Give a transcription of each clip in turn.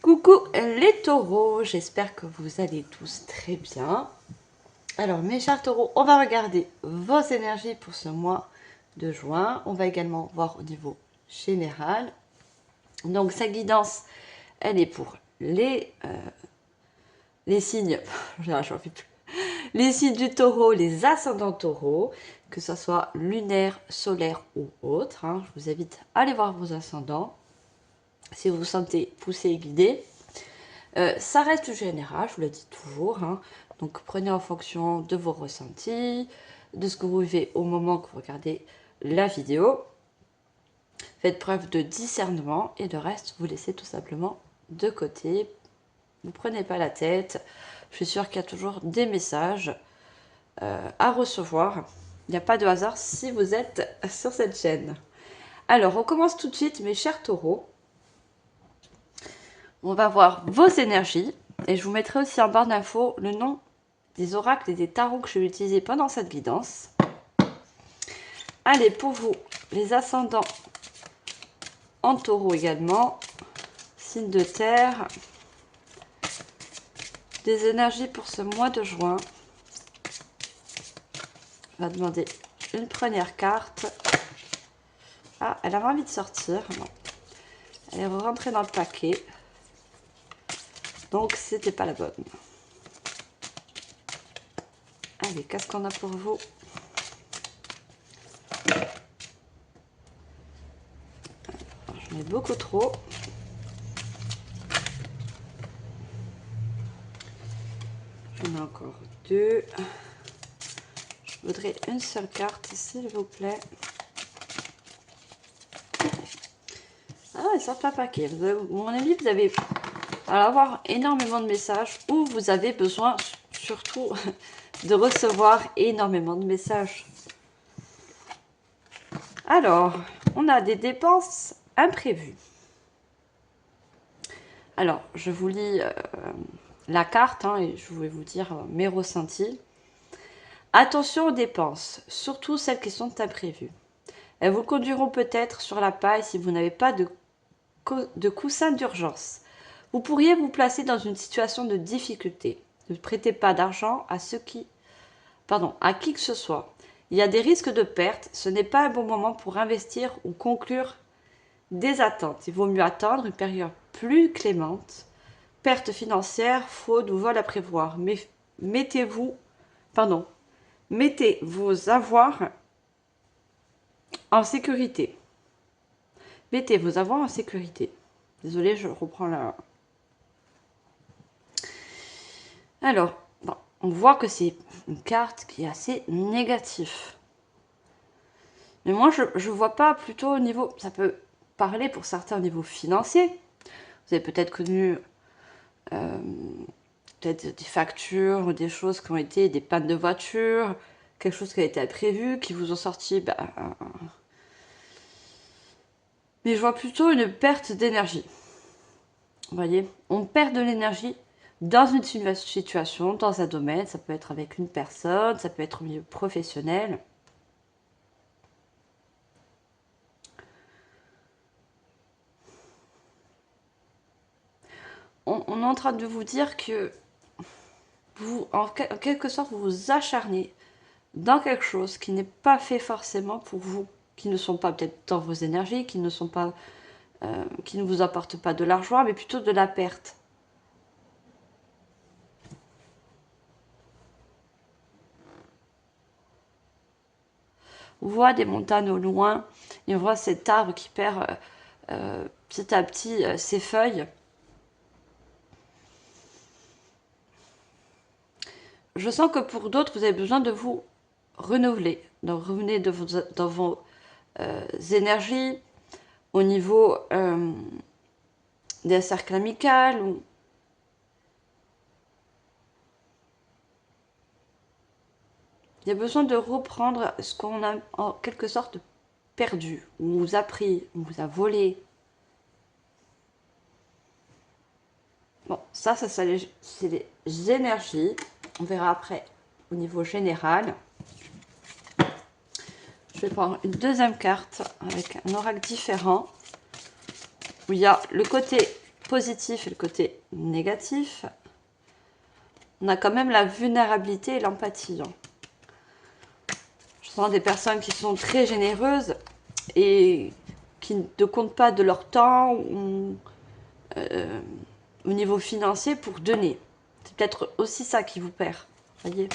Coucou les taureaux, j'espère que vous allez tous très bien. Alors mes chers taureaux, on va regarder vos énergies pour ce mois de juin. On va également voir au niveau général. Donc sa guidance, elle est pour les signes, j'en fais plus. Les signes du taureau, les ascendants taureaux, que ce soit lunaire, solaire ou autre. Je vous invite à aller voir vos ascendants si vous vous sentez poussé et guidé. Ça reste général, je vous le dis toujours. Donc prenez en fonction de vos ressentis, de ce que vous vivez au moment que vous regardez la vidéo. Faites preuve de discernement et le reste, vous laissez tout simplement de côté. Vous ne prenez pas la tête. Je suis sûre qu'il y a toujours des messages à recevoir. Il n'y a pas de hasard si vous êtes sur cette chaîne. Alors, on commence tout de suite, mes chers taureaux. On va voir vos énergies. Et je vous mettrai aussi en barre d'infos le nom des oracles et des tarots que je vais utiliser pendant cette guidance. Allez, pour vous, les ascendants en taureau également. Signe de terre. Des énergies pour ce mois de juin. On va demander une première carte. Ah, elle avait envie de sortir. Non. Elle est rentrée dans le paquet. Donc, c'était pas la bonne. Allez, qu'est-ce qu'on a pour vous? J'en ai beaucoup trop. J'en ai encore deux. Je voudrais une seule carte, s'il vous plaît. Ah, ils sortent pas paquet. À mon avis, vous allez avoir énormément de messages ou vous avez besoin surtout de recevoir énormément de messages. Alors, on a des dépenses imprévues. Alors, je vous lis la carte et je vais vous dire mes ressentis. Attention aux dépenses, surtout celles qui sont imprévues. Elles vous conduiront peut-être sur la paille si vous n'avez pas de coussin d'urgence. Vous pourriez vous placer dans une situation de difficulté. Ne prêtez pas d'argent à qui que ce soit. Il y a des risques de perte. Ce n'est pas un bon moment pour investir ou conclure des attentes. Il vaut mieux attendre une période plus clémente. Perte financière, fraude ou vol à prévoir. Mais mettez vos avoirs en sécurité. Mettez vos avoirs en sécurité. Désolée, je reprends la... Alors, on voit que c'est une carte qui est assez négative. Mais moi, je ne vois pas plutôt au niveau... Ça peut parler pour certains au niveau financier. Vous avez peut-être connu peut-être des factures ou des choses qui ont été des pannes de voiture, quelque chose qui a été imprévu, qui vous ont sorti... Mais je vois plutôt une perte d'énergie. Vous voyez, on perd de l'énergie dans une situation, dans un domaine. Ça peut être avec une personne, ça peut être au milieu professionnel. On est en train de vous dire que vous, en quelque sorte, vous vous acharnez dans quelque chose qui n'est pas fait forcément pour vous, qui ne sont pas peut-être dans vos énergies, qui ne vous apportent pas de l'argent, mais plutôt de la perte. On voit des montagnes au loin, et on voit cet arbre qui perd petit à petit ses feuilles. Je sens que pour d'autres, vous avez besoin de vous renouveler. Donc revenez dans vos énergies au niveau des cercles amicaux. Il y a besoin de reprendre ce qu'on a en quelque sorte perdu, ou vous a pris, ou vous a volé. Bon, ça c'est les énergies. On verra après au niveau général. Je vais prendre une deuxième carte avec un oracle différent. Où il y a le côté positif et le côté négatif, on a quand même la vulnérabilité et l'empathie. Je sens des personnes qui sont très généreuses et qui ne comptent pas de leur temps ou, au niveau financier pour donner. C'est peut-être aussi ça qui vous perd, voyez.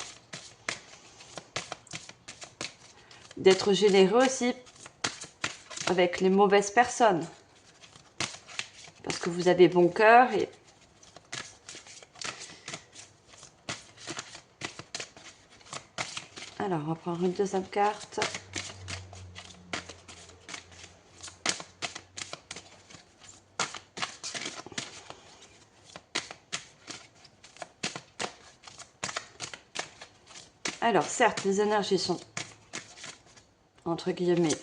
D'être généreux aussi avec les mauvaises personnes. Parce que vous avez bon cœur et... Alors, on va prendre une deuxième carte. Alors, certes, les énergies sont, entre guillemets,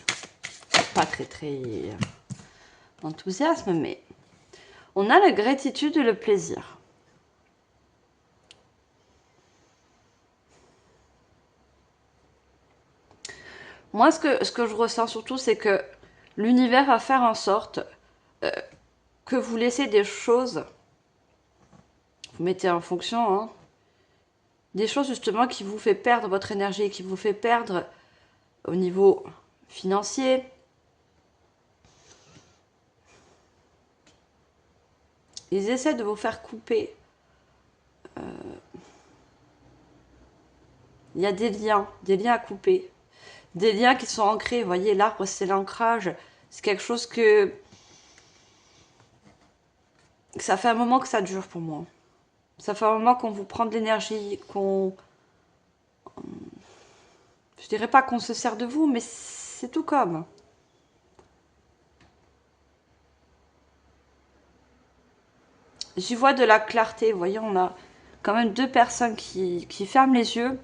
pas très enthousiasme, mais on a la gratitude et le plaisir. Moi, ce que je ressens surtout, c'est que l'univers va faire en sorte que vous laissez des choses, vous mettez en fonction, hein, des choses justement qui vous fait perdre votre énergie, qui vous fait perdre au niveau financier. Ils essaient de vous faire couper. Il y a des liens à couper. Des liens qui sont ancrés. Vous voyez, l'arbre, c'est l'ancrage. C'est quelque chose que ça fait un moment que ça dure pour moi. Ça fait un moment qu'on vous prend de l'énergie, qu'on... Je dirais pas qu'on se sert de vous, mais c'est tout comme. J'y vois de la clarté. Vous voyez, on a quand même deux personnes qui ferment les yeux.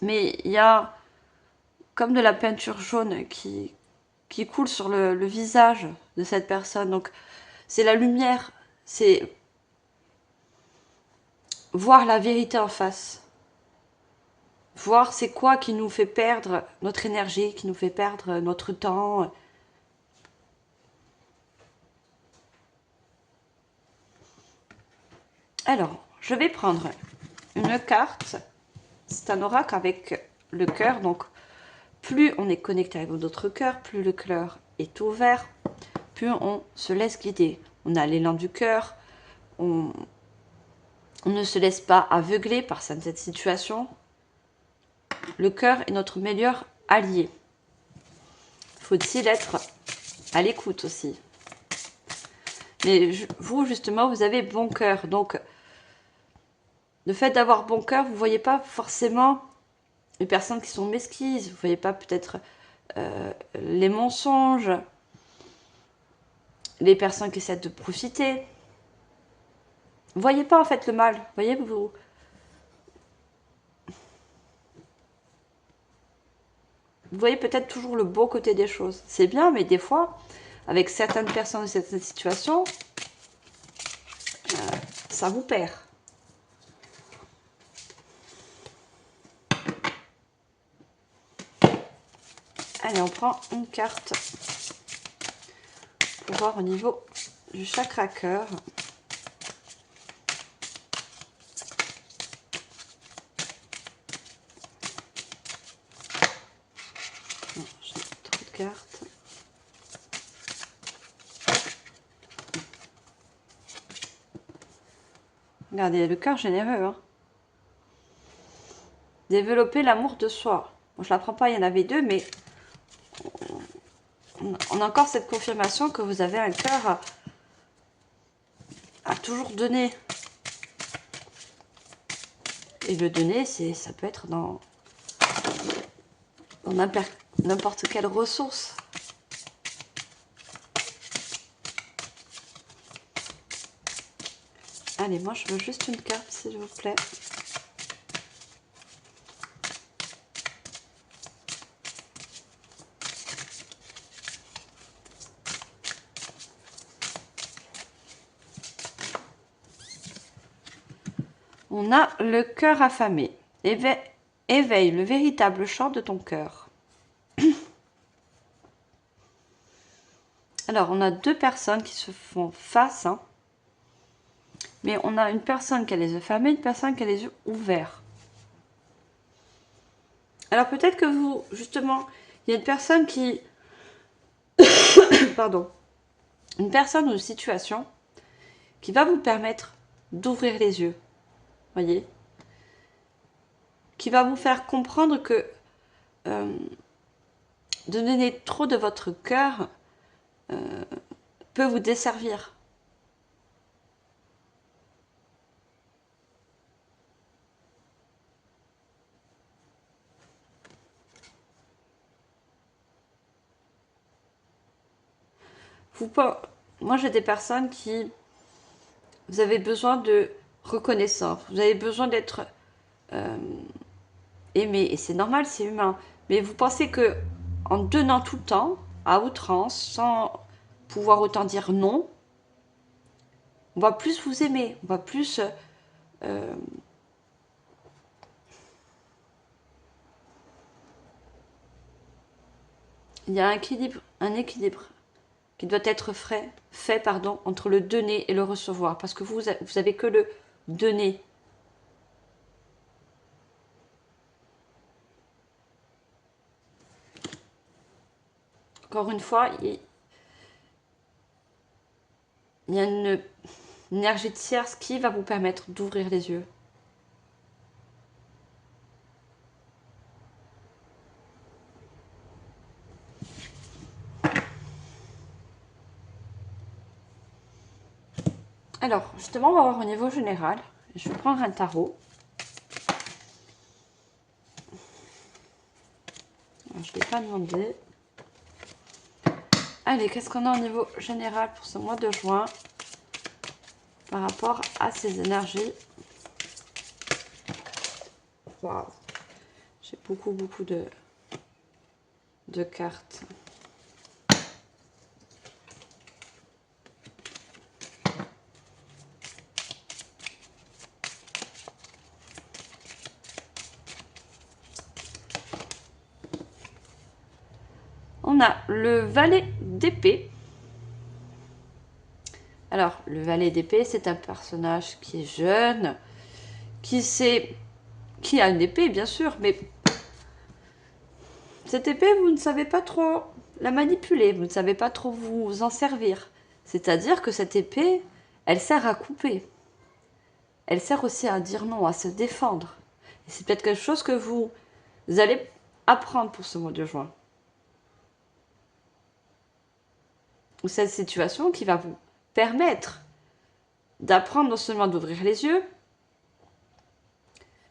Mais il y a comme de la peinture jaune qui coule sur le visage de cette personne. Donc, c'est la lumière. C'est voir la vérité en face. Voir c'est quoi qui nous fait perdre notre énergie, qui nous fait perdre notre temps. Alors, je vais prendre une carte. C'est un oracle avec le cœur. Donc, plus on est connecté avec notre cœur, plus le cœur est ouvert, plus on se laisse guider. On a l'élan du cœur. On ne se laisse pas aveugler par cette situation. Le cœur est notre meilleur allié. Faut-il être à l'écoute aussi. Mais vous, justement, vous avez bon cœur. Donc, le fait d'avoir bon cœur, vous ne voyez pas forcément les personnes qui sont mesquines. Vous ne voyez pas peut-être les mensonges, les personnes qui essaient de profiter. Vous ne voyez pas en fait le mal. Vous voyez, vous voyez peut-être toujours le beau côté des choses. C'est bien, mais des fois, avec certaines personnes et certaines situations, ça vous perd. Allez, on prend une carte pour voir au niveau du chakra cœur. Non, j'ai trop de cartes. Regardez, le cœur généreux. Hein. Développer l'amour de soi. Bon, je ne la prends pas, il y en avait deux, mais on a encore cette confirmation que vous avez un cœur à toujours donner. Et le donner, ça peut être dans n'importe quelle ressource. Allez, moi je veux juste une carte, s'il vous plaît. On a le cœur affamé. Éveille le véritable chant de ton cœur. Alors, on a deux personnes qui se font face. Hein. Mais on a une personne qui a les yeux fermés, une personne qui a les yeux ouverts. Alors peut-être que vous, justement, il y a une personne qui... Pardon. Une personne ou une situation qui va vous permettre d'ouvrir les yeux. Voyez, qui va vous faire comprendre que de donner trop de votre cœur peut vous desservir. Moi, j'ai des personnes qui... Vous avez besoin de reconnaissance, vous avez besoin d'être aimé, et c'est normal, c'est humain. Mais vous pensez que en donnant tout le temps, à outrance, sans pouvoir autant dire non, on va plus vous aimer, on va plus... il y a un équilibre qui doit être fait entre le donner et le recevoir. Parce que vous avez que le donner. Encore une fois, il y a une énergie tierce qui va vous permettre d'ouvrir les yeux. Alors, justement, on va voir au niveau général. Je vais prendre un tarot. Alors, je ne l'ai pas demandé. Allez, qu'est-ce qu'on a au niveau général pour ce mois de juin par rapport à ces énergies? Waouh, j'ai beaucoup de cartes. On a le valet d'épée. Alors, le valet d'épée, c'est un personnage qui est jeune, qui a une épée, bien sûr, mais cette épée, vous ne savez pas trop la manipuler, vous ne savez pas trop vous en servir. C'est-à-dire que cette épée, elle sert à couper. Elle sert aussi à dire non, à se défendre. Et c'est peut-être quelque chose que vous allez apprendre pour ce mois de juin. Ou cette situation qui va vous permettre d'apprendre non seulement d'ouvrir les yeux,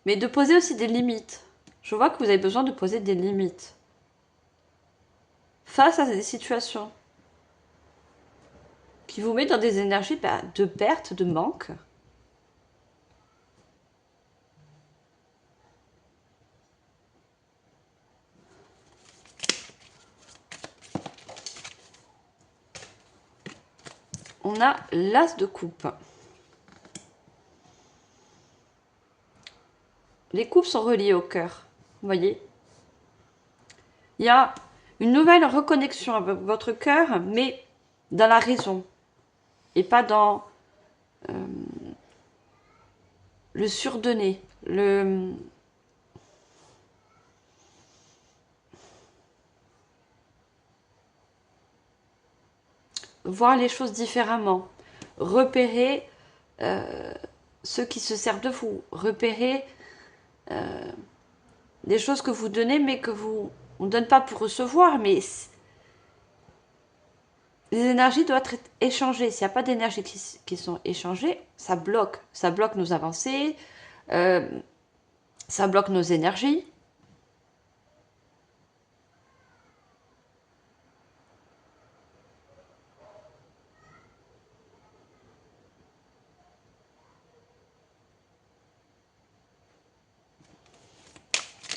mais de poser aussi des limites. Je vois que vous avez besoin de poser des limites face à des situations qui vous mettent dans des énergies de perte, de manque. On a l'as de coupe. Les coupes sont reliées au cœur, vous voyez. Il y a une nouvelle reconnexion avec votre cœur, mais dans la raison, et pas dans le surdonner, voir les choses différemment, repérer ceux qui se servent de vous, repérer des choses que vous donnez, mais que vous on ne donne pas pour recevoir, mais les énergies doivent être échangées. S'il n'y a pas d'énergie qui sont échangées, ça bloque. Ça bloque nos avancées, ça bloque nos énergies.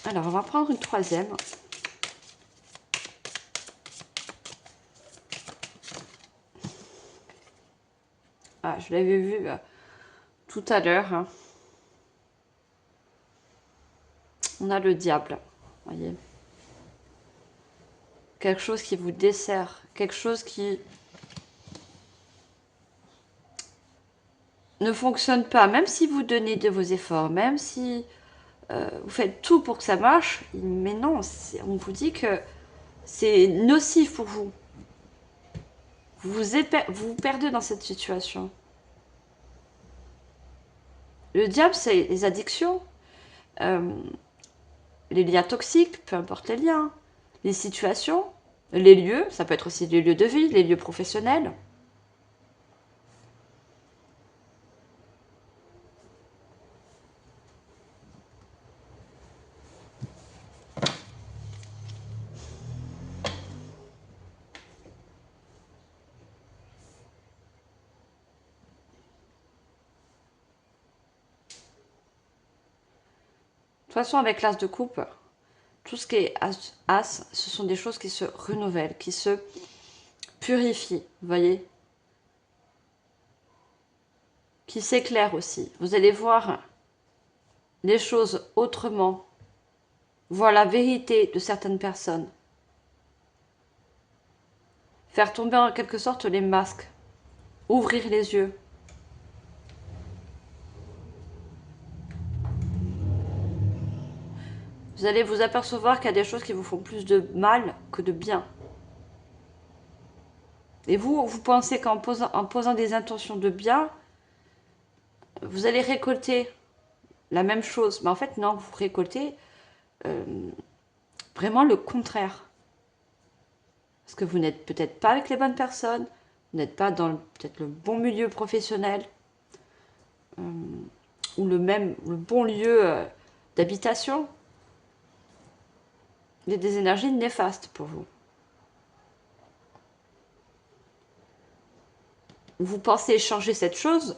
Alors, on va prendre une troisième. Ah, je l'avais vu tout à l'heure. Hein. On a le diable, voyez. Quelque chose qui vous dessert, quelque chose qui ne fonctionne pas, même si vous donnez de vos efforts, même si vous faites tout pour que ça marche, mais non, on vous dit que c'est nocif pour vous. Vous vous perdez dans cette situation. Le diable, c'est les addictions, les liens toxiques, peu importe les liens, les situations, les lieux, ça peut être aussi les lieux de vie, les lieux professionnels. De toute façon, avec l'as de coupe, tout ce qui est as, ce sont des choses qui se renouvellent, qui se purifient, vous voyez, qui s'éclairent aussi. Vous allez voir les choses autrement, voir la vérité de certaines personnes, faire tomber en quelque sorte les masques, ouvrir les yeux. Vous allez vous apercevoir qu'il y a des choses qui vous font plus de mal que de bien. Et vous pensez qu'en posant des intentions de bien, vous allez récolter la même chose. Mais en fait, non, vous récoltez vraiment le contraire. Parce que vous n'êtes peut-être pas avec les bonnes personnes, vous n'êtes pas dans peut-être le bon milieu professionnel, ou le bon lieu d'habitation. Il y a des énergies néfastes pour vous. Vous pensez changer cette chose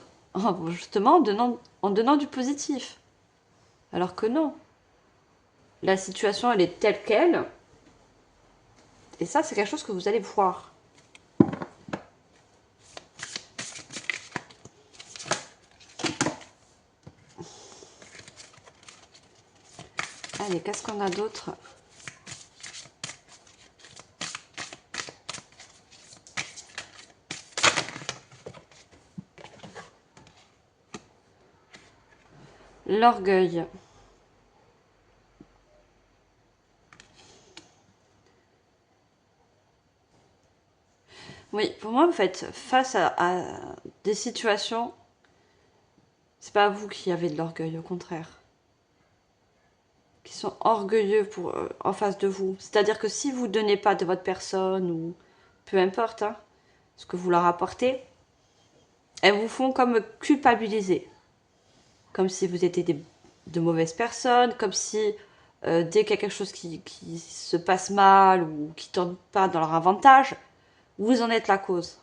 justement en donnant du positif. Alors que non. La situation, elle est telle qu'elle. Et ça, c'est quelque chose que vous allez voir. Allez, qu'est-ce qu'on a d'autre? L'orgueil. Oui, pour moi, vous faites face à des situations, c'est pas vous qui avez de l'orgueil, au contraire. Qui sont orgueilleux en face de vous. C'est-à-dire que si vous ne donnez pas de votre personne, ou peu importe, hein, ce que vous leur apportez, elles vous font comme culpabiliser. Comme si vous étiez de mauvaises personnes, comme si dès qu'il y a quelque chose qui se passe mal ou qui ne tourne pas dans leur avantage, vous en êtes la cause.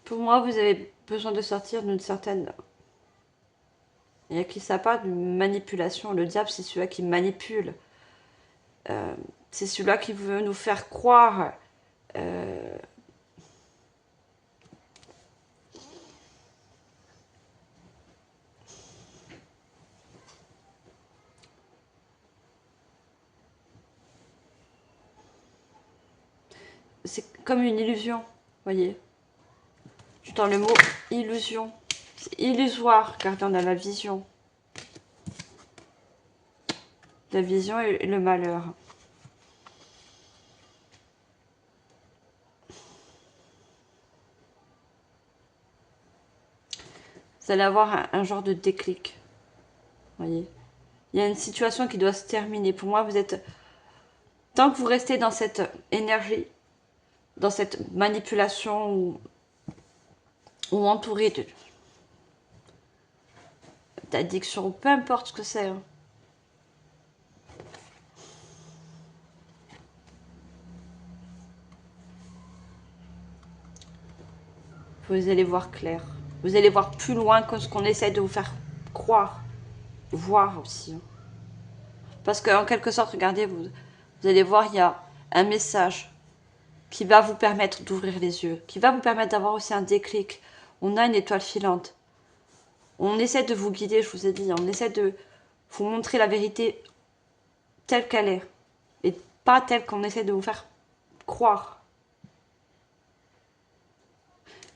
Pour moi, vous avez besoin de sortir d'une certaine... Il y a qui ça parle d'une manipulation. Le diable, c'est celui-là qui manipule. C'est celui-là qui veut nous faire croire... c'est comme une illusion, voyez. Je dans le mot illusion. C'est illusoire, car on a la vision. La vision et le malheur. Vous allez avoir un genre de déclic. Voyez. Il y a une situation qui doit se terminer. Pour moi, vous êtes... Tant que vous restez dans cette énergie, dans cette manipulation ou entouré d'addiction, peu importe ce que c'est. Hein. Vous allez voir clair. Vous allez voir plus loin que ce qu'on essaie de vous faire croire. Voir aussi. Hein. Parce qu'en quelque sorte, regardez, vous allez voir, il y a un message qui va vous permettre d'ouvrir les yeux, qui va vous permettre d'avoir aussi un déclic. On a une étoile filante. On essaie de vous guider, je vous ai dit, on essaie de vous montrer la vérité telle qu'elle est. Et pas telle qu'on essaie de vous faire croire.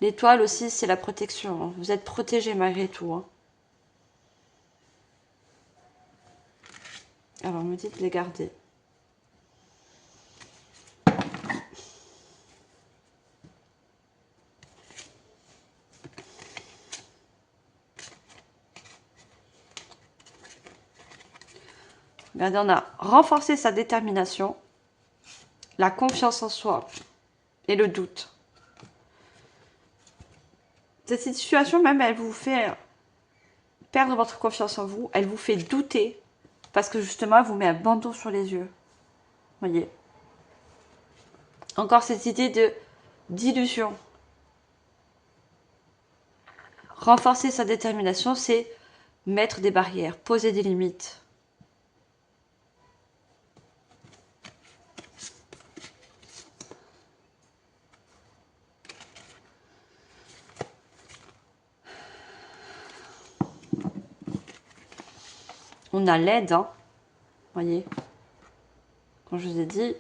L'étoile aussi, c'est la protection. Hein. Vous êtes protégé malgré tout. Hein. Alors, me dites de les garder. Regardez, on a renforcé sa détermination, la confiance en soi et le doute. Cette situation même, elle vous fait perdre votre confiance en vous, elle vous fait douter parce que justement, elle vous met un bandeau sur les yeux. Voyez. Encore cette idée d'illusion. Renforcer sa détermination, c'est mettre des barrières, poser des limites. On a l'aide, hein. Voyez. Quand je vous ai dit,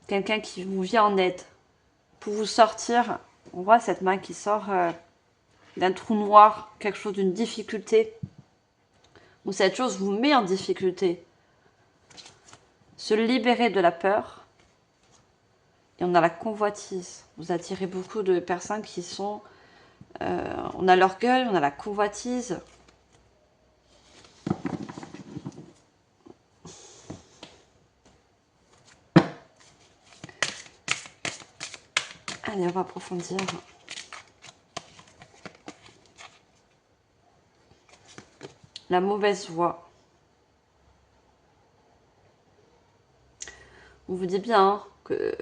quelqu'un qui vous vient en aide pour vous sortir. On voit cette main qui sort d'un trou noir, quelque chose d'une difficulté. Ou cette chose vous met en difficulté. Se libérer de la peur. Et on a la convoitise. Vous attirez beaucoup de personnes qui sont... on a l'orgueil, on a la convoitise. Allez, on va approfondir. La mauvaise voie. On vous dit bien hein, que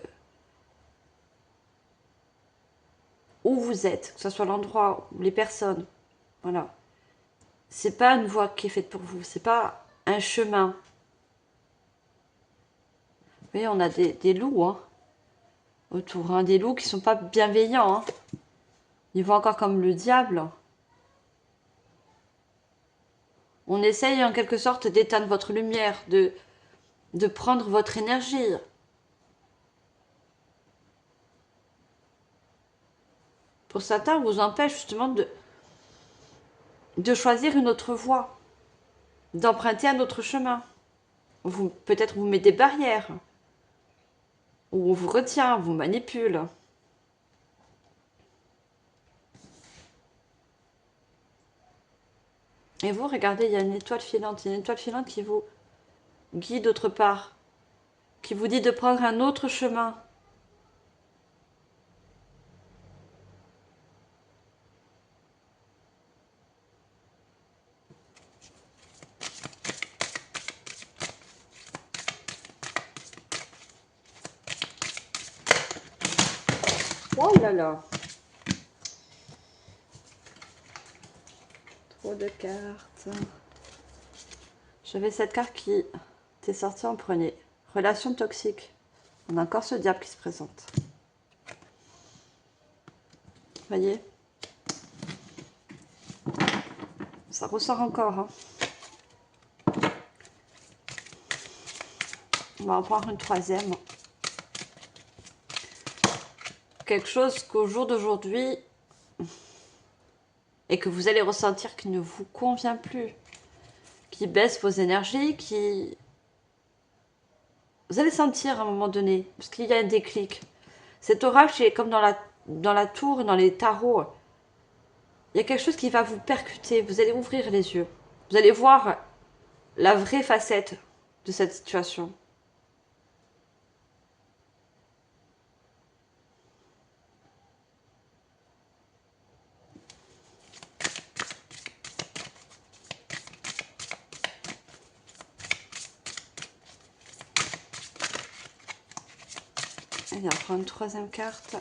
où vous êtes, que ce soit l'endroit ou les personnes, voilà. C'est pas une voie qui est faite pour vous, c'est pas un chemin. Vous voyez, on a des loups hein, autour, hein, des loups qui sont pas bienveillants. Hein. Ils voient encore comme le diable. On essaye en quelque sorte d'éteindre votre lumière, de prendre votre énergie. Pour certains, on vous empêche justement de choisir une autre voie, d'emprunter un autre chemin. Peut-être vous met des barrières, ou on vous retient, on vous manipule. Et vous, regardez, il y a une étoile filante. Il y a une étoile filante qui vous guide autre part, qui vous dit de prendre un autre chemin. Oh là là. Trop de cartes. J'avais cette carte qui était sortie en premier. Relation toxique. On a encore ce diable qui se présente. Voyez, ça ressort encore. Hein. On va en prendre une troisième. Quelque chose qu'au jour d'aujourd'hui, et que vous allez ressentir qui ne vous convient plus, qui baisse vos énergies, qui... Vous allez sentir à un moment donné, parce qu'il y a un déclic. Cet oracle, est comme dans la tour, dans les tarots. Il y a quelque chose qui va vous percuter, vous allez ouvrir les yeux. Vous allez voir la vraie facette de cette situation. Allez, on prend une troisième carte.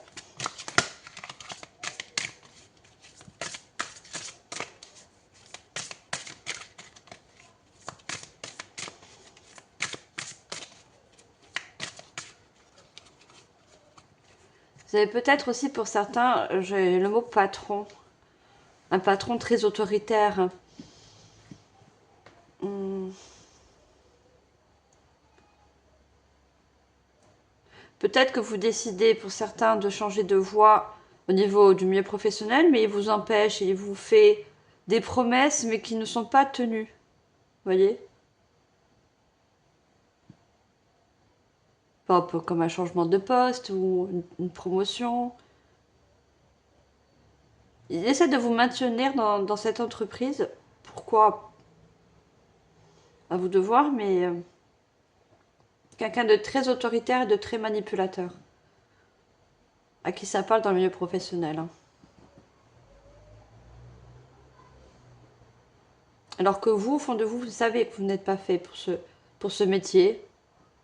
Vous avez peut-être aussi pour certains, j'ai le mot patron. Un patron très autoritaire. Hmm. Peut-être que vous décidez pour certains de changer de voie au niveau du milieu professionnel, mais il vous empêche et il vous fait des promesses, mais qui ne sont pas tenues. Vous voyez? Pas un peu comme un changement de poste ou une promotion. Il essaie de vous maintenir dans cette entreprise. Pourquoi? À vous de voir, mais quelqu'un de très autoritaire et de très manipulateur. À qui ça parle dans le milieu professionnel. Hein. Alors que vous, au fond de vous, vous savez que vous n'êtes pas fait pour ce métier,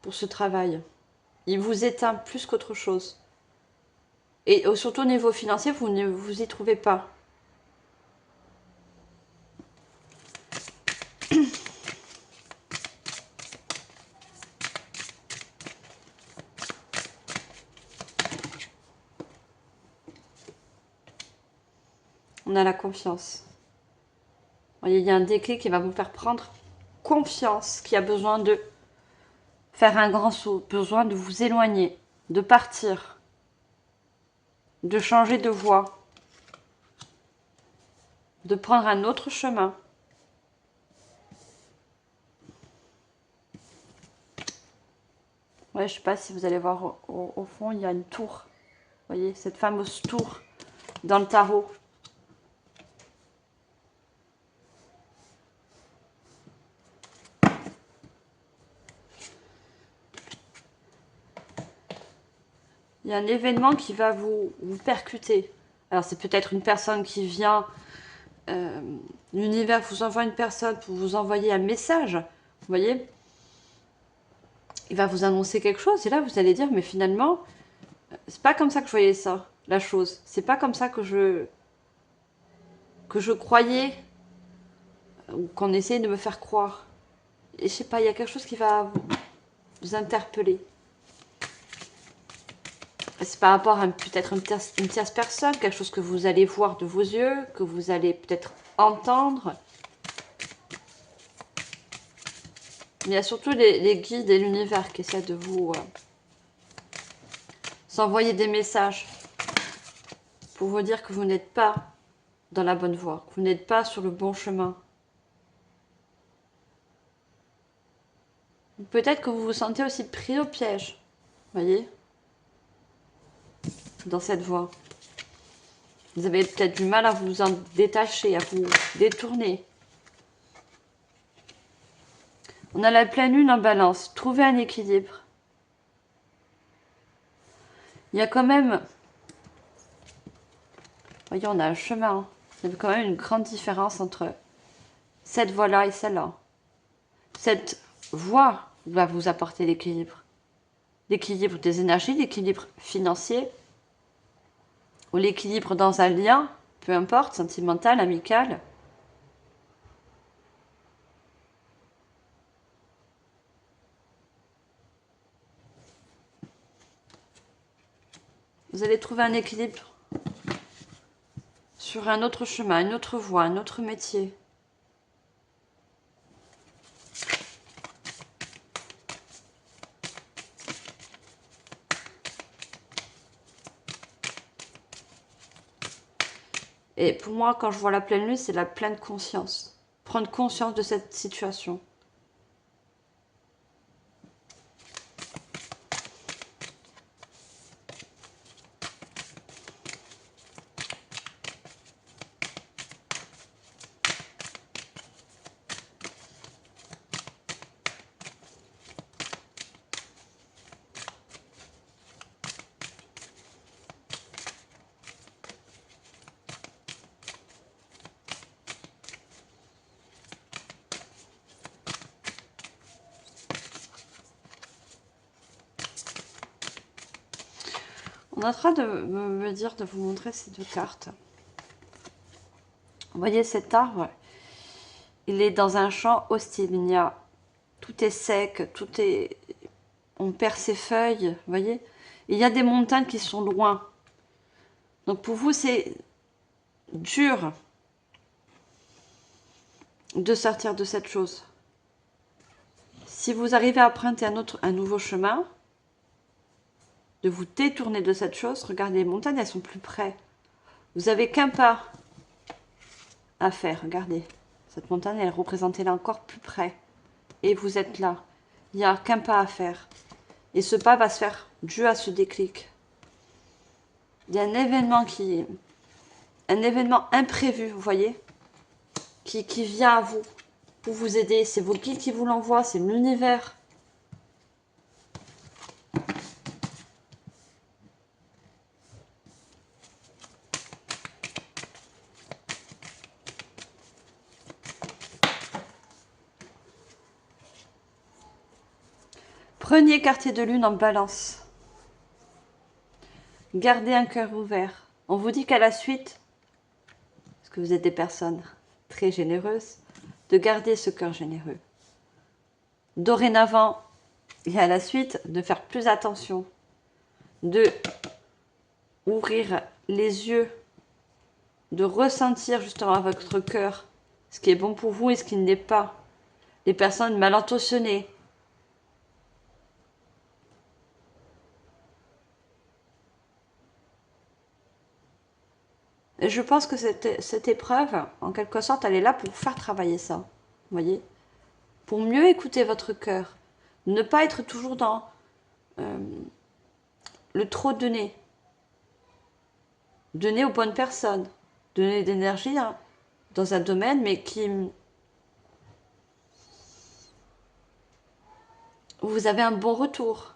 pour ce travail. Il vous éteint plus qu'autre chose. Et surtout au niveau financier, vous ne vous y trouvez pas. On a la confiance. Vous voyez, il y a un déclic qui va vous faire prendre confiance, qui a besoin de faire un grand saut, besoin de vous éloigner, de partir, de changer de voie, de prendre un autre chemin. Ouais, je sais pas si vous allez voir au fond, il y a une tour. Vous voyez, cette fameuse tour dans le tarot. Il y a un événement qui va vous percuter. Alors c'est peut-être une personne qui vient, l'univers vous envoie une personne pour vous envoyer un message. Vous voyez, il va vous annoncer quelque chose et là vous allez dire mais finalement c'est pas comme ça que je voyais ça, la chose. C'est pas comme ça que je croyais ou qu'on essayait de me faire croire. Et je sais pas, il y a quelque chose qui va vous interpeller. C'est par rapport à peut-être une tierce personne, quelque chose que vous allez voir de vos yeux, que vous allez peut-être entendre. Il y a surtout les guides et l'univers qui essaient de vous s'envoyer des messages pour vous dire que vous n'êtes pas dans la bonne voie, que vous n'êtes pas sur le bon chemin. Peut-être que vous vous sentez aussi pris au piège, voyez, dans cette voie. Vous avez peut-être du mal à vous en détacher, à vous détourner. On a la pleine lune en balance. Trouver un équilibre. Il y a quand même... Voyez, on a un chemin. Il y a quand même une grande différence entre cette voie-là et celle-là. Cette voie va vous apporter l'équilibre. L'équilibre des énergies, l'équilibre financier, ou l'équilibre dans un lien, peu importe, sentimental, amical. Vous allez trouver un équilibre sur un autre chemin, une autre voie, un autre métier. Et pour moi, quand je vois la pleine lune, c'est la pleine conscience. Prendre conscience de cette situation. On est en train de me dire de vous montrer ces deux cartes. Vous voyez cet arbre, il est dans un champ hostile. Tout est sec, tout est... On perd ses feuilles, vous voyez. Il y a des montagnes qui sont loin. Donc pour vous, c'est dur de sortir de cette chose. Si vous arrivez à emprunter un nouveau chemin, de vous détourner de cette chose, regardez, les montagnes, elles sont plus près. Vous avez qu'un pas à faire, regardez. Cette montagne, elle est représentée là encore plus près. Et vous êtes là. Il n'y a qu'un pas à faire. Et ce pas va se faire dû à ce déclic. Il y a un événement un événement imprévu, vous voyez, qui vient à vous pour vous aider. C'est vos guides qui vous l'envoient, c'est l'univers. Prenez quartier de lune en balance. Gardez un cœur ouvert. On vous dit qu'à la suite, parce que vous êtes des personnes très généreuses, de garder ce cœur généreux. Dorénavant, et à la suite, de faire plus attention, de ouvrir les yeux, de ressentir justement à votre cœur ce qui est bon pour vous et ce qui ne l'est pas. Les personnes mal intentionnées. Et je pense que cette épreuve, en quelque sorte, elle est là pour faire travailler ça. Vous voyez? Pour mieux écouter votre cœur. Ne pas être toujours dans le trop donner. Donner aux bonnes personnes. Donner d'énergie hein, dans un domaine, mais qui... Vous avez un bon retour.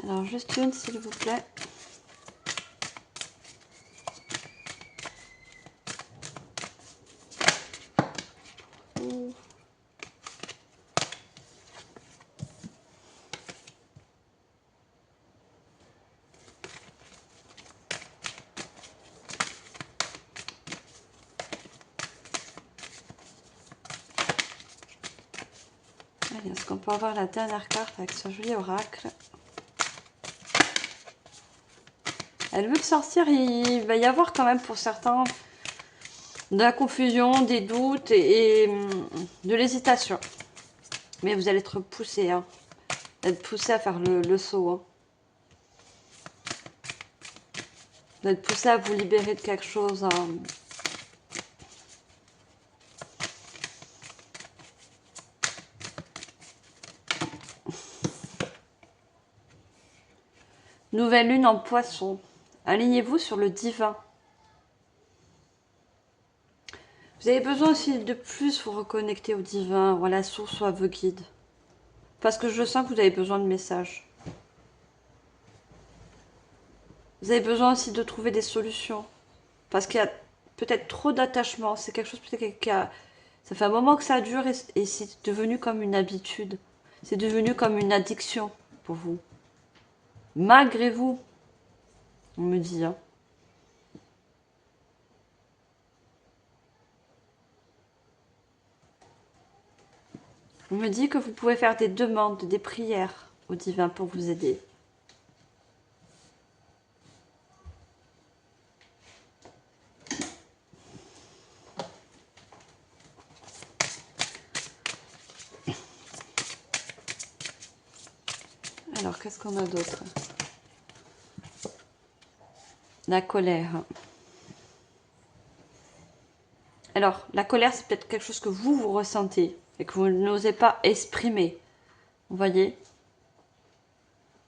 Alors, juste une, s'il vous plaît. Allez, est-ce qu'on peut avoir la dernière carte avec ce joli oracle? Elle veut sortir, il va y avoir quand même pour certains de la confusion, des doutes et de l'hésitation. Mais vous allez être poussé, hein. Être poussé à faire le saut. Hein. Vous allez être poussé à vous libérer de quelque chose. Hein. Nouvelle lune en poisson. Alignez-vous sur le divin. Vous avez besoin aussi de plus vous reconnecter au divin, ou à la source ou à vos guides. Parce que je sens que vous avez besoin de messages. Vous avez besoin aussi de trouver des solutions. Parce qu'il y a peut-être trop d'attachement. C'est quelque chose peut-être qui a... Ça fait un moment que ça dure et c'est devenu comme une habitude. C'est devenu comme une addiction pour vous. Malgré vous, on me dit. Hein. On me dit que vous pouvez faire des demandes, des prières au divin pour vous aider. Alors, qu'est-ce qu'on a d'autre? La colère. Alors, la colère, c'est peut-être quelque chose que vous ressentez et que vous n'osez pas exprimer. Vous voyez?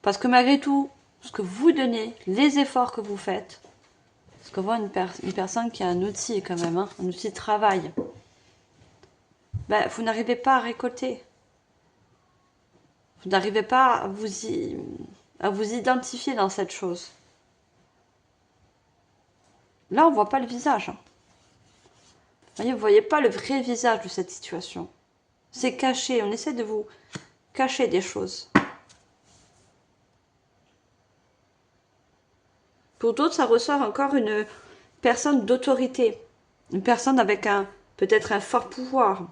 Parce que malgré tout, ce que vous donnez, les efforts que vous faites, parce qu'on voit une personne qui a un outil quand même, hein, un outil de travail, ben, vous n'arrivez pas à récolter. Vous n'arrivez pas à vous identifier dans cette chose. Là, on voit pas le visage. Voyez, vous voyez pas le vrai visage de cette situation. C'est caché. On essaie de vous cacher des choses. Pour d'autres, ça ressort encore une personne d'autorité. Une personne avec peut-être un fort pouvoir.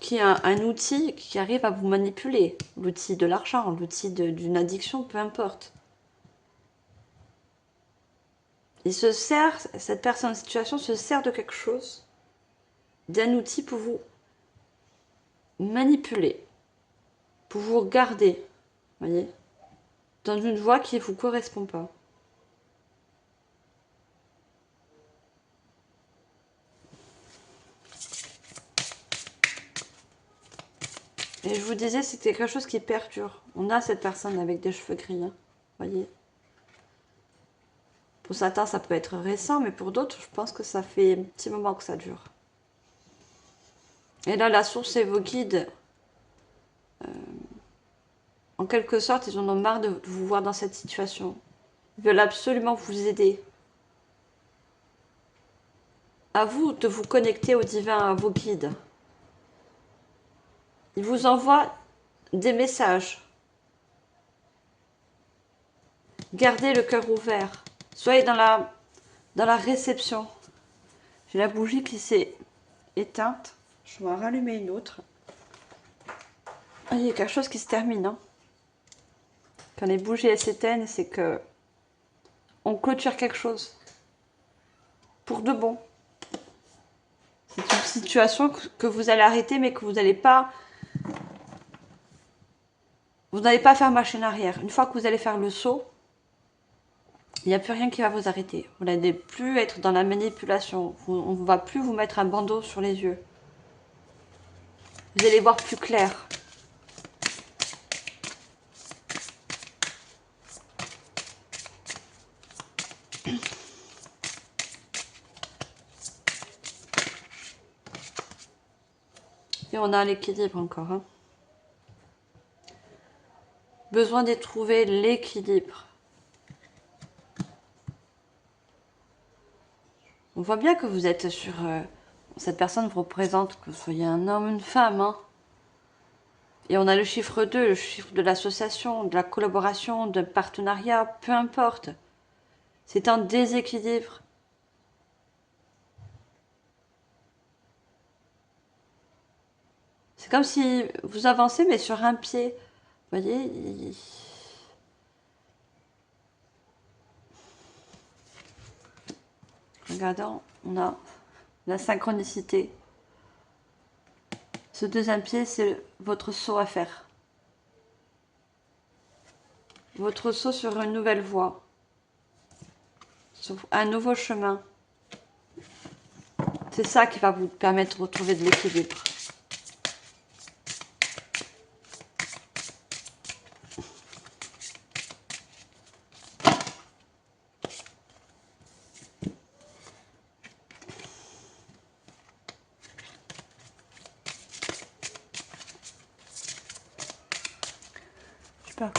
Qui a un outil qui arrive à vous manipuler. L'outil de l'argent, l'outil d'une addiction, peu importe. Il se sert, cette personne en situation se sert de quelque chose, d'un outil pour vous manipuler, pour vous garder, voyez, dans une voie qui ne vous correspond pas. Et je vous disais, c'était quelque chose qui perdure. On a cette personne avec des cheveux gris, hein, voyez. Pour certains, ça peut être récent, mais pour d'autres, je pense que ça fait un petit moment que ça dure. Et là, la source et vos guides, en quelque sorte, ils en ont marre de vous voir dans cette situation. Ils veulent absolument vous aider. À vous de vous connecter au divin, à vos guides. Ils vous envoient des messages. Gardez le cœur ouvert. Soyez dans la réception. J'ai la bougie qui s'est éteinte. Je vais en rallumer une autre. Ah, il y a quelque chose qui se termine. Hein. Quand les bougies s'éteignent, c'est que on clôture quelque chose. Pour de bon. C'est une situation que vous allez arrêter, mais que vous n'allez pas... Vous n'allez pas faire machine arrière. Une fois que vous allez faire le saut, il n'y a plus rien qui va vous arrêter. Vous n'allez plus être dans la manipulation. On ne va plus vous mettre un bandeau sur les yeux. Vous allez voir plus clair. Et on a l'équilibre encore. Hein. Besoin de trouver l'équilibre. On voit bien que vous êtes sur... cette personne vous représente, que vous soyez un homme ou une femme. Hein. Et on a le chiffre 2, le chiffre de l'association, de la collaboration, d'un partenariat, peu importe. C'est un déséquilibre. C'est comme si vous avancez, mais sur un pied. Vous voyez Regardons, on a la synchronicité. Ce deuxième pied, c'est votre saut à faire. Votre saut sur une nouvelle voie. Sur un nouveau chemin. C'est ça qui va vous permettre de retrouver de l'équilibre.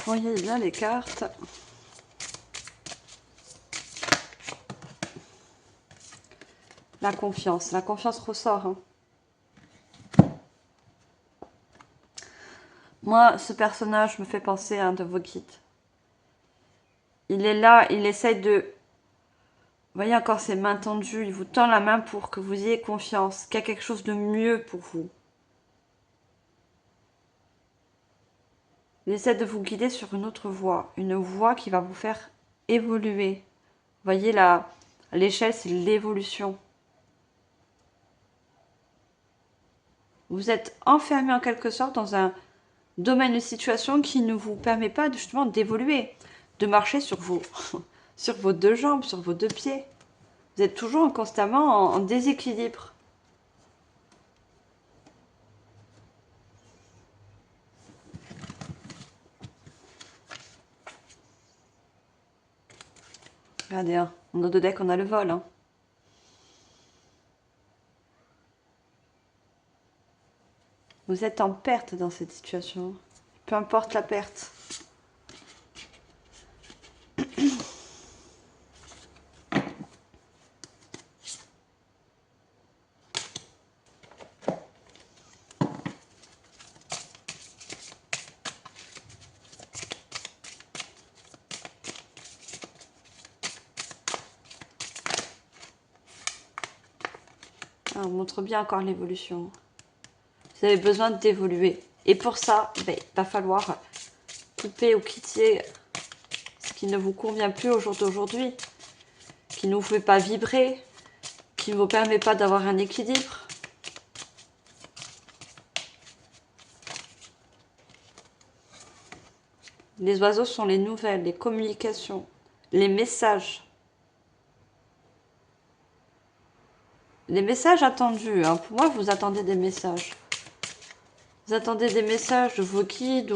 Voyez bien les cartes. La confiance ressort. Hein. Moi, ce personnage me fait penser à un de vos guides. Il est là, il essaye de... Vous voyez encore ses mains tendues, il vous tend la main pour que vous ayez confiance, qu'il y a quelque chose de mieux pour vous. Il essaie de vous guider sur une autre voie, une voie qui va vous faire évoluer. Vous voyez là, l'échelle, c'est l'évolution. Vous êtes enfermé en quelque sorte dans un domaine de situation qui ne vous permet pas justement d'évoluer, de marcher sur sur vos deux jambes, sur vos deux pieds. Vous êtes toujours constamment en déséquilibre. Regardez, hein, on a deux decks, on a le vol. Hein. Vous êtes en perte dans cette situation. peu importe la perte. Ah, on montre bien encore l'évolution. Vous avez besoin d'évoluer. Et pour ça, il va falloir couper ou quitter ce qui ne vous convient plus au jour d'aujourd'hui, qui ne vous fait pas vibrer, qui ne vous permet pas d'avoir un équilibre. Les oiseaux sont les nouvelles, les communications, les messages. Les messages attendus. Hein. Pour moi, vous attendez des messages. Vous attendez des messages de vos guides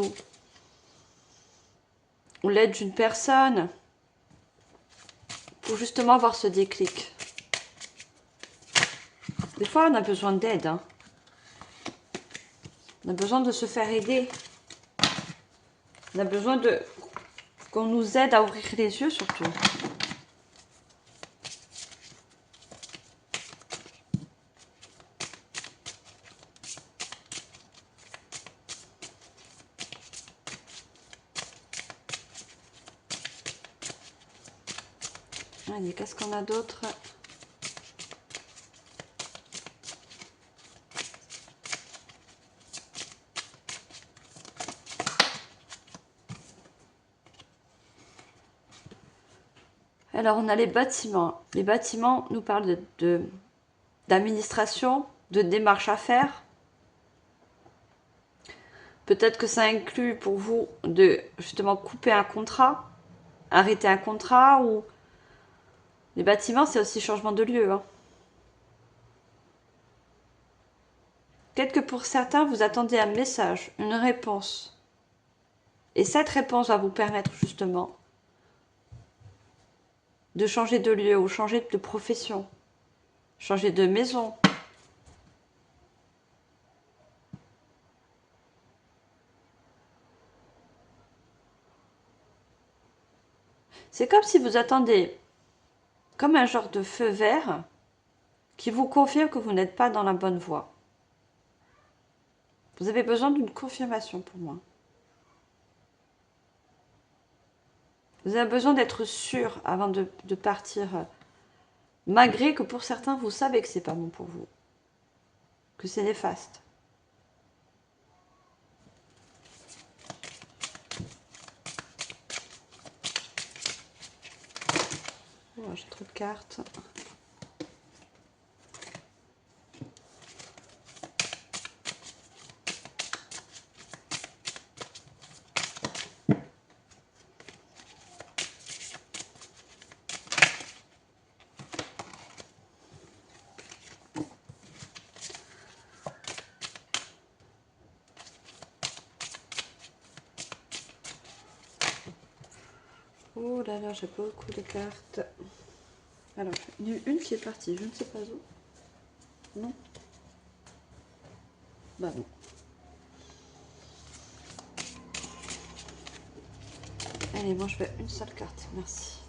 ou l'aide d'une personne pour justement avoir ce déclic. Des fois, on a besoin d'aide. Hein. On a besoin de se faire aider. On a besoin qu'on nous aide à ouvrir les yeux surtout. Allez, qu'est-ce qu'on a d'autre? Alors, on a les bâtiments. Les bâtiments nous parlent d'administration, de démarches à faire. Peut-être que ça inclut pour vous de justement couper un contrat, arrêter un contrat ou... Les bâtiments, c'est aussi changement de lieu. Hein. Peut-être que pour certains, vous attendez un message, une réponse. Et cette réponse va vous permettre justement de changer de lieu ou changer de profession, changer de maison. C'est comme si vous attendez comme un genre de feu vert qui vous confirme que vous n'êtes pas dans la bonne voie. Vous avez besoin d'une confirmation pour moi. Vous avez besoin d'être sûr avant de partir, malgré que pour certains, vous savez que c'est pas bon pour vous, que c'est néfaste. Oh, j'ai trop de cartes. Oh là là, j'ai beaucoup de cartes. Alors, il y a une qui est partie, je ne sais pas où. Non. Bah non. Allez, moi je veux une seule carte, merci.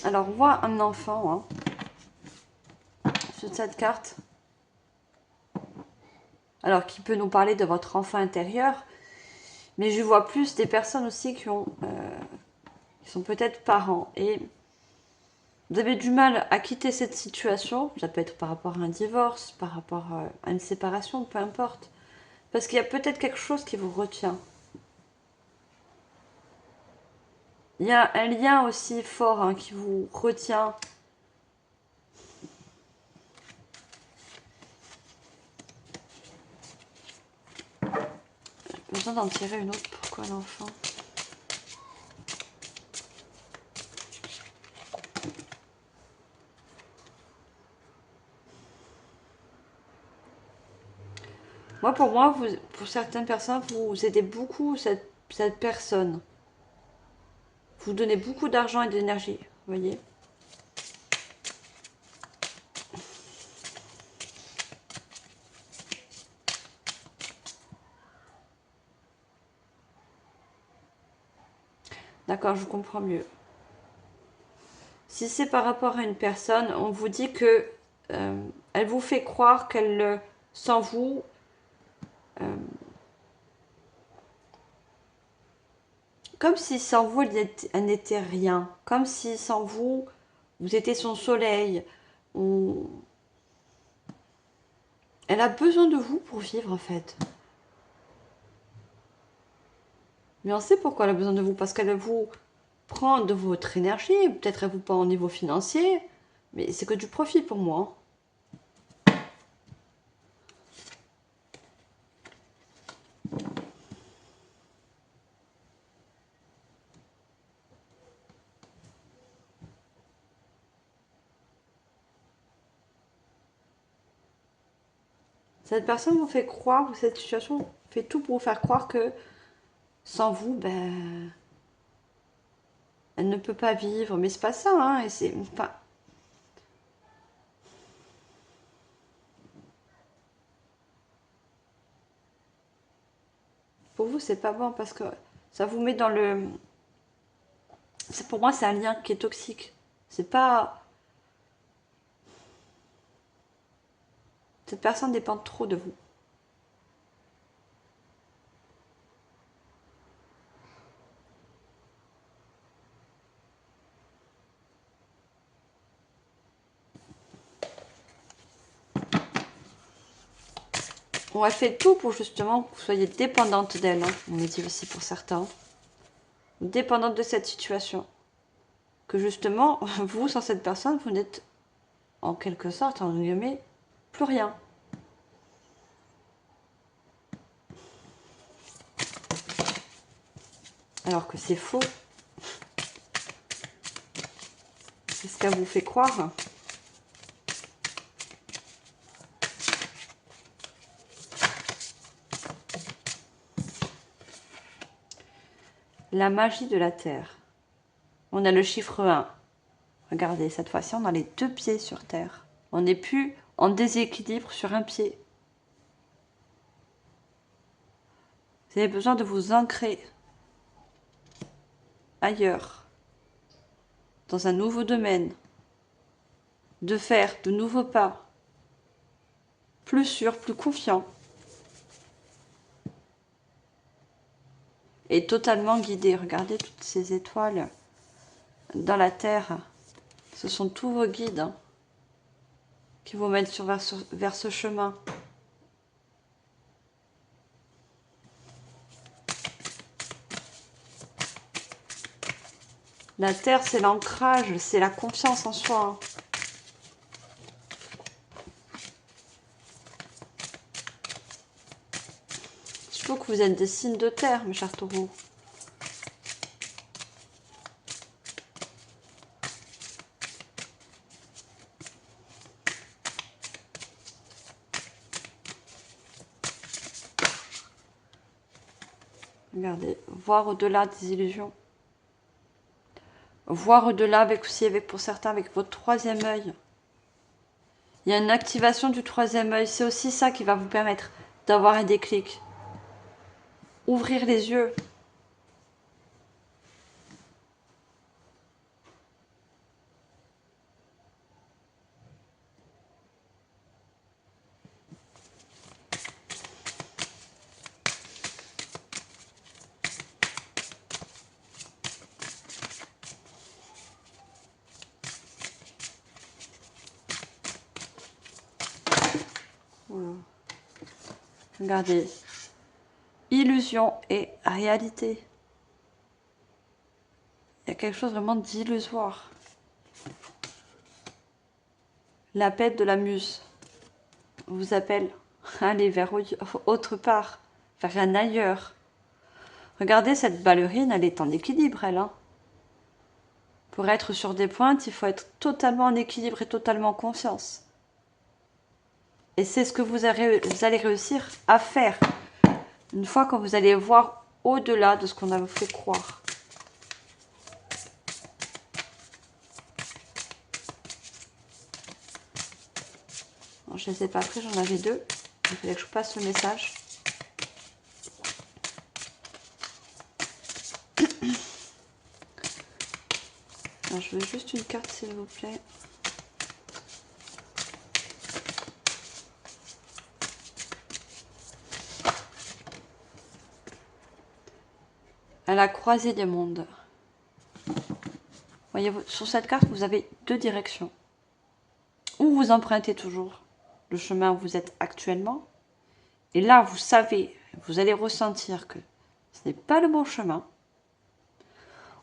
Alors, on voit un enfant hein, sur cette carte. Alors, qui peut nous parler de votre enfant intérieur. Mais je vois plus des personnes aussi qui sont peut-être parents. Et vous avez du mal à quitter cette situation. Ça peut être par rapport à un divorce, par rapport à une séparation, peu importe. Parce qu'il y a peut-être quelque chose qui vous retient. Il y a un lien aussi fort hein, qui vous retient. J'ai besoin d'en tirer une autre. Pourquoi l'enfant ? Moi, pour certaines personnes, vous aidez beaucoup cette personne. Vous donnez beaucoup d'argent et d'énergie, vous voyez. D'accord, je comprends mieux. Si c'est par rapport à une personne, on vous dit que elle vous fait croire qu'elle, sans vous, comme si sans vous, elle n'était rien. Comme si sans vous, vous étiez son soleil. Ou... Elle a besoin de vous pour vivre, en fait. Mais on sait pourquoi elle a besoin de vous. Parce qu'elle vous prend de votre énergie. Peut-être elle vous prend au niveau financier. Mais c'est que du profit pour moi. Cette personne vous fait croire, ou cette situation fait tout pour vous faire croire que sans vous, ben, elle ne peut pas vivre. Mais c'est pas ça, hein. Et c'est, enfin, pour vous, c'est pas bon parce que ça vous met dans le. Pour moi, c'est un lien qui est toxique. C'est pas. Cette personne dépend trop de vous. On a fait tout pour justement que vous soyez dépendante d'elle. Hein. On me dit aussi pour certains. Dépendante de cette situation. Que justement, vous, sans cette personne, vous n'êtes en quelque sorte, en guillemets, plus rien. Alors que c'est faux. C'est ce qu'elle vous fait croire. La magie de la Terre. On a le chiffre 1. Regardez, cette fois-ci, on a les 2 pieds sur Terre. On n'est plus en déséquilibre sur un pied. Vous avez besoin de vous ancrer ailleurs, dans un nouveau domaine, de faire de nouveaux pas, plus sûr, plus confiant, et totalement guidé. Regardez toutes ces étoiles dans la Terre. Ce sont tous vos guides hein, qui vous mènent vers ce chemin. La Terre, c'est l'ancrage, c'est la confiance en soi. Surtout que vous êtes des signes de terre, mes chers taureaux. Regardez, voir au-delà des illusions. Voir au-delà avec aussi, pour certains, avec votre troisième œil. Il y a une activation du troisième œil. C'est aussi ça qui va vous permettre d'avoir un déclic. Ouvrir les yeux. Voilà. Regardez. Illusion et réalité. Il y a quelque chose vraiment d'illusoire. L'appel de la muse vous appelle à aller vers autre part, vers un ailleurs. Regardez cette ballerine, elle est en équilibre, elle. Hein. Pour être sur des pointes, il faut être totalement en équilibre et totalement en confiance. Et c'est ce que vous allez réussir à faire une fois que vous allez voir au-delà de ce qu'on a fait croire. Bon, je ne les ai pas pris, j'en avais 2. Il fallait que je passe le message. Alors, je veux juste une carte, s'il vous plaît. À la croisée des mondes. Voyez, sur cette carte, vous avez deux directions. Ou vous empruntez toujours le chemin où vous êtes actuellement. Et là, vous savez, vous allez ressentir que ce n'est pas le bon chemin.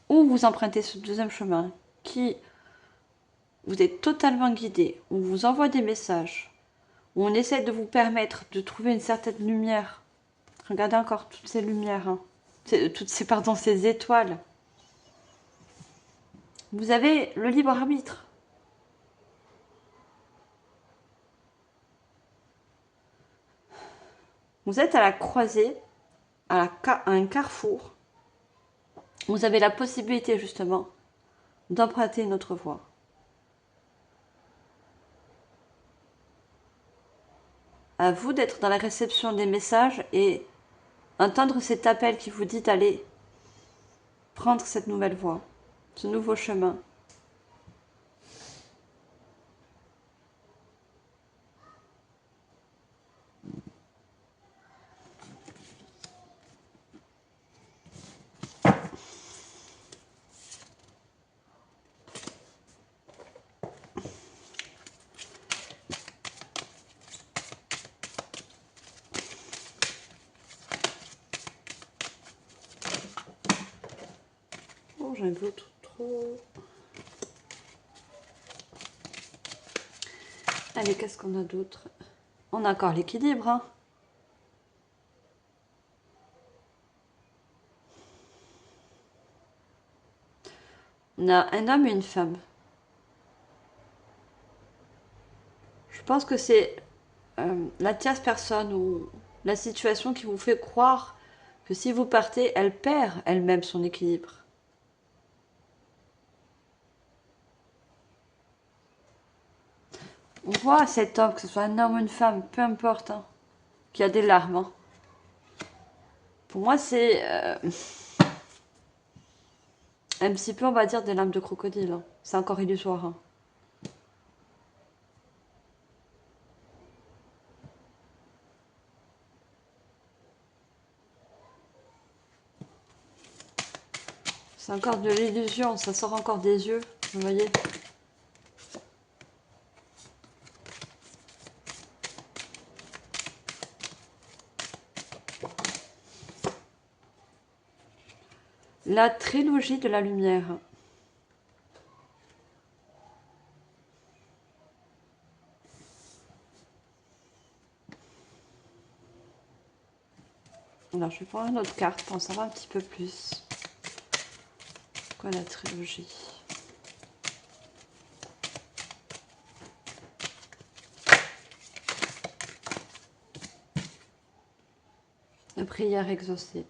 Ou vous empruntez ce deuxième chemin qui vous est totalement guidé, on vous envoie des messages, où on essaie de vous permettre de trouver une certaine lumière. Regardez encore toutes ces lumières, hein. Ces étoiles. Vous avez le libre arbitre. Vous êtes à la croisée, à un carrefour. Vous avez la possibilité justement d'emprunter une autre voie. À vous d'être dans la réception des messages et entendre cet appel qui vous dit d'aller prendre cette nouvelle voie, ce nouveau chemin. Oh, j'ai un peu trop. Allez, qu'est-ce qu'on a d'autre? On a encore l'équilibre, hein. On a un homme et une femme. Je pense que c'est la tierce personne ou la situation qui vous fait croire que si vous partez, elle perd elle-même son équilibre. On voit cet homme, que ce soit un homme ou une femme, peu importe, hein, qui a des larmes. Hein. Pour moi, c'est un petit peu, on va dire, des larmes de crocodile. Hein. C'est encore illusoire. Hein. C'est encore de l'illusion, ça sort encore des yeux, vous voyez. La trilogie de la lumière. Alors, je vais prendre une autre carte pour en savoir un petit peu plus. Quoi la trilogie? La prière exaucée.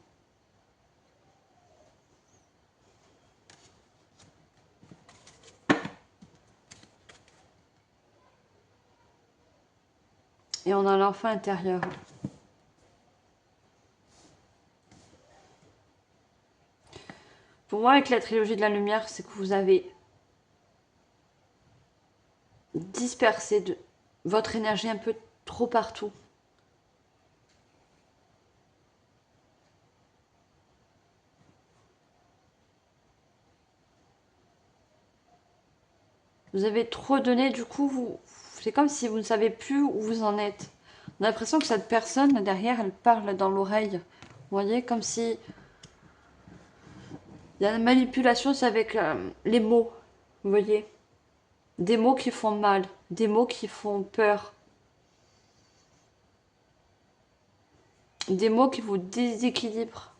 Et on a l'enfant intérieur. Pour moi, avec la trilogie de la lumière, c'est que vous avez dispersé votre énergie un peu trop partout. Vous avez trop donné, du coup, c'est comme si vous ne savez plus où vous en êtes. On a l'impression que cette personne, derrière, elle parle dans l'oreille. Vous voyez, comme si... Il y a la manipulation, c'est avec les mots. Vous voyez? Des mots qui font mal, des mots qui font peur. Des mots qui vous déséquilibrent.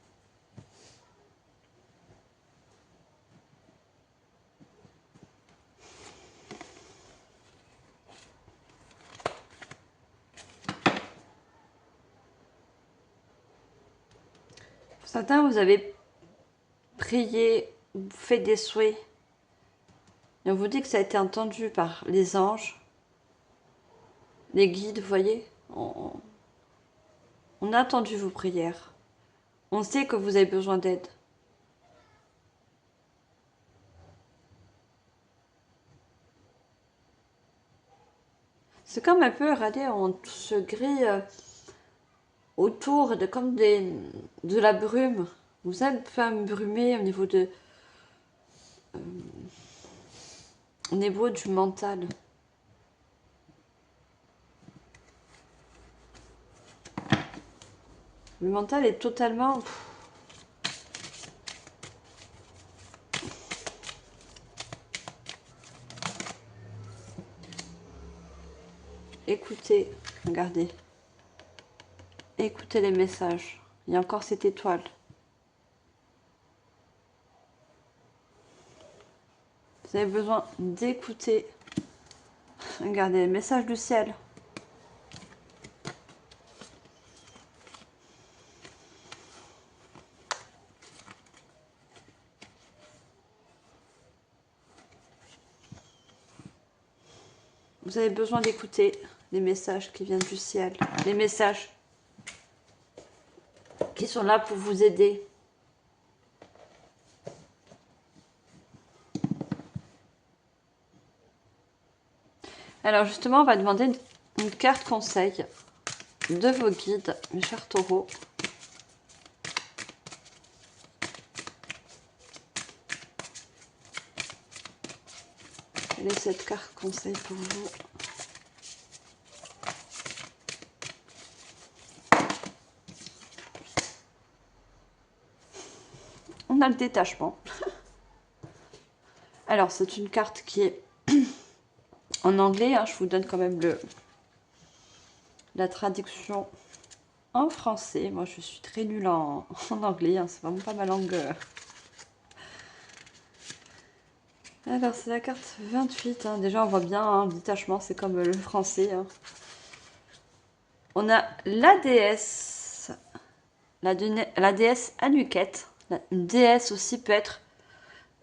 Certains, vous avez prié, fait des souhaits. Et on vous dit que ça a été entendu par les anges, les guides, vous voyez. On a entendu vos prières. On sait que vous avez besoin d'aide. C'est comme un peu, regardez, on se grille autour de comme de la brume. Vous êtes un peu embrumé au niveau au niveau du mental. Le mental est totalement... Écoutez, regardez. Écoutez les messages. Il y a encore cette étoile. Vous avez besoin d'écouter. Regardez les messages du ciel. Vous avez besoin d'écouter les messages qui viennent du ciel. Les messages qui sont là pour vous aider. Alors justement, on va demander une carte conseil de vos guides, mes chers taureaux. Quelle est cette carte conseil pour vous? On a le détachement. Alors, c'est une carte qui est en anglais. Hein, je vous donne quand même la traduction en français. Moi, je suis très nulle en anglais. Hein, c'est vraiment pas ma langue. Alors, c'est la carte 28. Hein. Déjà, on voit bien, hein, le détachement, c'est comme le français. Hein. On a la déesse. La déesse Anuket. Une déesse aussi peut être...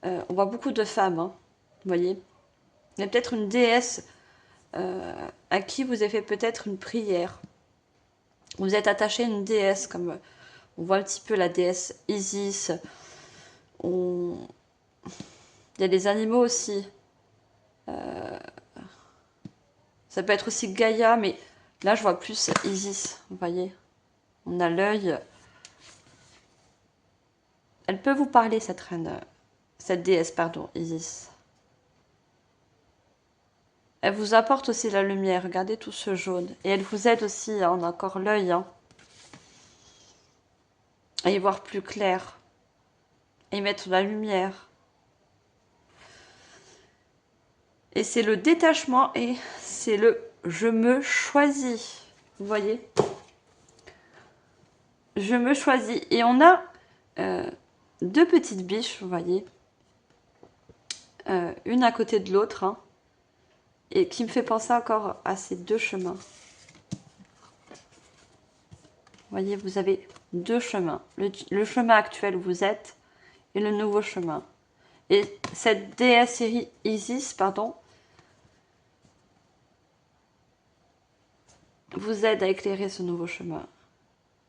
on voit beaucoup de femmes, hein, vous voyez. Il y a peut-être une déesse à qui vous avez fait peut-être une prière. Vous êtes attaché à une déesse, comme on voit un petit peu la déesse Isis. Il y a des animaux aussi. Ça peut être aussi Gaïa, mais là je vois plus Isis, vous voyez. On a l'œil. Elle peut vous parler, cette reine, cette déesse, pardon, Isis. Elle vous apporte aussi la lumière, regardez tout ce jaune. Et elle vous aide aussi, hein, on a encore l'œil, hein, à y voir plus clair. Et y mettre la lumière. Et c'est le détachement et c'est le je me choisis. Vous voyez? Je me choisis. Et on a deux petites biches, vous voyez, une à côté de l'autre, hein, et qui me fait penser encore à ces deux chemins. Vous voyez, vous avez deux chemins. Le chemin actuel où vous êtes et le nouveau chemin. Et cette déesse Isis, pardon, vous aide à éclairer ce nouveau chemin.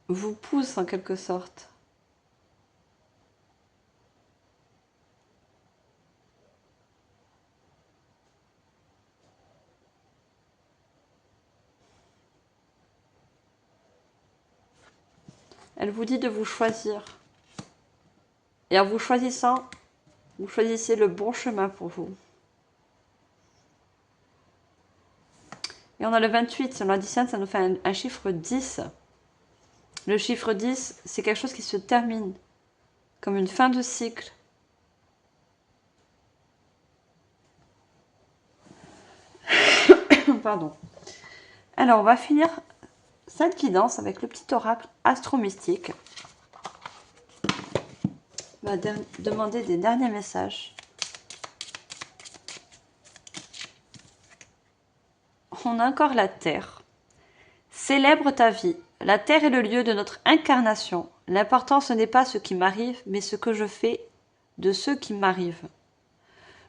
Vous pousse en quelque sorte. Elle vous dit de vous choisir. Et en vous choisissant, vous choisissez le bon chemin pour vous. Et on a le 28, sur l'addition, ça nous fait un chiffre 10. Le chiffre 10, c'est quelque chose qui se termine, comme une fin de cycle. Pardon. Alors, on va finir cette guidance avec le petit oracle astro-mystique. On va demander des derniers messages. On a encore la Terre. Célèbre ta vie. La Terre est le lieu de notre incarnation. L'important, ce n'est pas ce qui m'arrive, mais ce que je fais de ce qui m'arrive.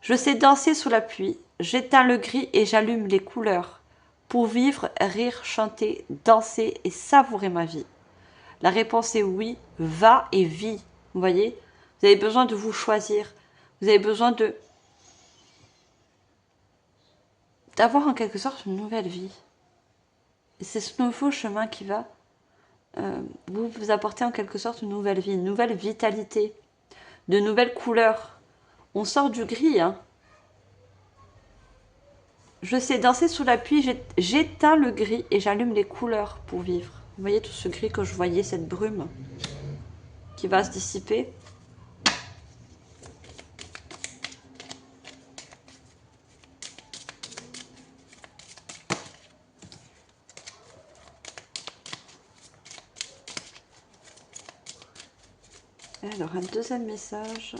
Je sais danser sous la pluie. J'éteins le gris et j'allume les couleurs. Pour vivre, rire, chanter, danser et savourer ma vie. La réponse est oui. Va et vis. Vous voyez? Vous avez besoin de vous choisir. Vous avez besoin de d'avoir en quelque sorte une nouvelle vie. Et c'est ce nouveau chemin qui va vous apporter en quelque sorte une nouvelle vie, une nouvelle vitalité, de nouvelles couleurs. On sort du gris, hein. Je sais danser sous la pluie, j'éteins le gris et j'allume les couleurs pour vivre. Vous voyez tout ce gris que je voyais, cette brume qui va se dissiper. Alors, un deuxième message.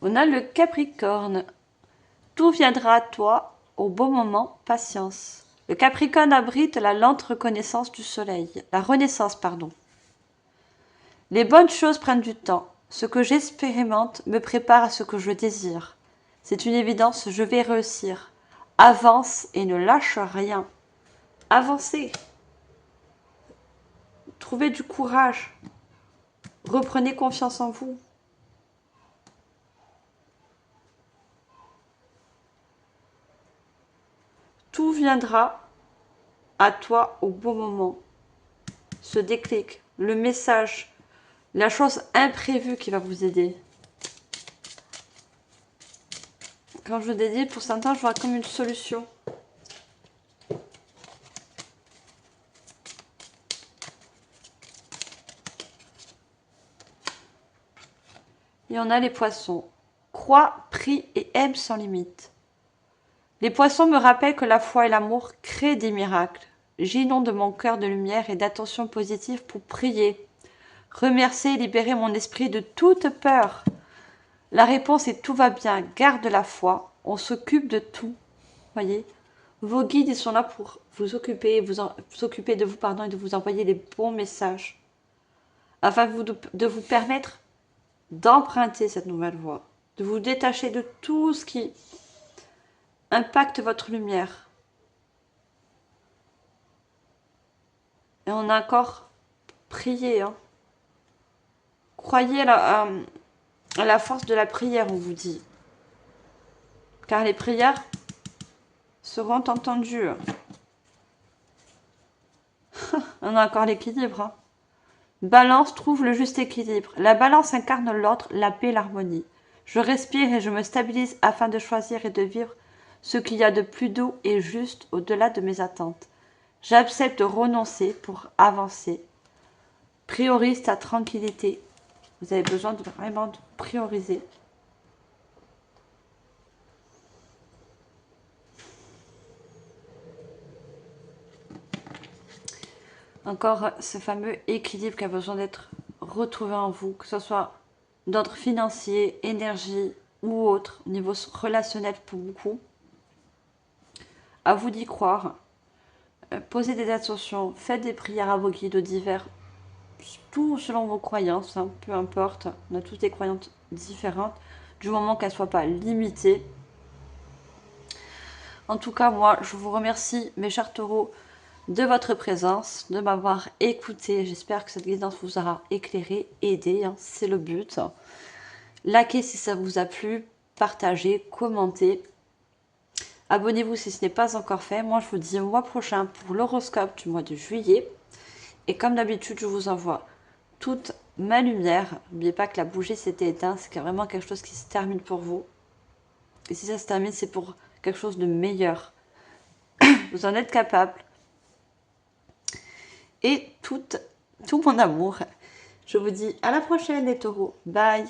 On a le Capricorne. Tout viendra à toi au bon moment, patience. Le Capricorne abrite la lente reconnaissance du soleil. La renaissance, pardon. Les bonnes choses prennent du temps. Ce que j'expérimente me prépare à ce que je désire. C'est une évidence, je vais réussir. Avance et ne lâche rien. Avancez. Trouvez du courage. Reprenez confiance en vous. Tout viendra à toi au bon moment. Ce déclic, le message, la chose imprévue qui va vous aider. Quand je dédie, pour certains, je vois comme une solution. Et on a les poissons. Crois, prie et aime sans limite. Les poissons me rappellent que la foi et l'amour créent des miracles. J'inonde mon cœur de lumière et d'attention positive pour prier, remercier et libérer mon esprit de toute peur. La réponse est tout va bien, garde la foi, on s'occupe de tout. Voyez, vos guides ils sont là pour vous occuper, vous occuper de vous et de vous envoyer les bons messages, afin de vous permettre d'emprunter cette nouvelle voie, de vous détacher de tout ce qui impacte votre lumière. Et on a encore prié. Hein. Croyez à la force de la prière, on vous dit. Car les prières seront entendues. On a encore l'équilibre. Hein. Balance trouve le juste équilibre. La balance incarne l'ordre, la paix, l'harmonie. Je respire et je me stabilise afin de choisir et de vivre ce qu'il y a de plus doux et juste au-delà de mes attentes. J'accepte de renoncer pour avancer. Priorise ta tranquillité. Vous avez besoin de vraiment de prioriser. Encore ce fameux équilibre qui a besoin d'être retrouvé en vous, que ce soit d'ordre financier, énergie ou autre, au niveau relationnel pour beaucoup. À vous d'y croire. Posez des attentions, faites des prières à vos guides divers, tout selon vos croyances, hein, peu importe. On a toutes des croyances différentes, du moment qu'elles ne soient pas limitées. En tout cas, moi, je vous remercie, mes chers taureaux, de votre présence, de m'avoir écouté. J'espère que cette guidance vous aura éclairé, aidé, hein, c'est le but. Likez si ça vous a plu, partagez, commentez. Abonnez-vous si ce n'est pas encore fait. Moi, je vous dis au mois prochain pour l'horoscope du mois de juillet. Et comme d'habitude, je vous envoie toute ma lumière. N'oubliez pas que la bougie s'était éteinte. C'est vraiment quelque chose qui se termine pour vous. Et si ça se termine, c'est pour quelque chose de meilleur. Vous en êtes capable. Et tout mon amour. Je vous dis à la prochaine les taureaux. Bye.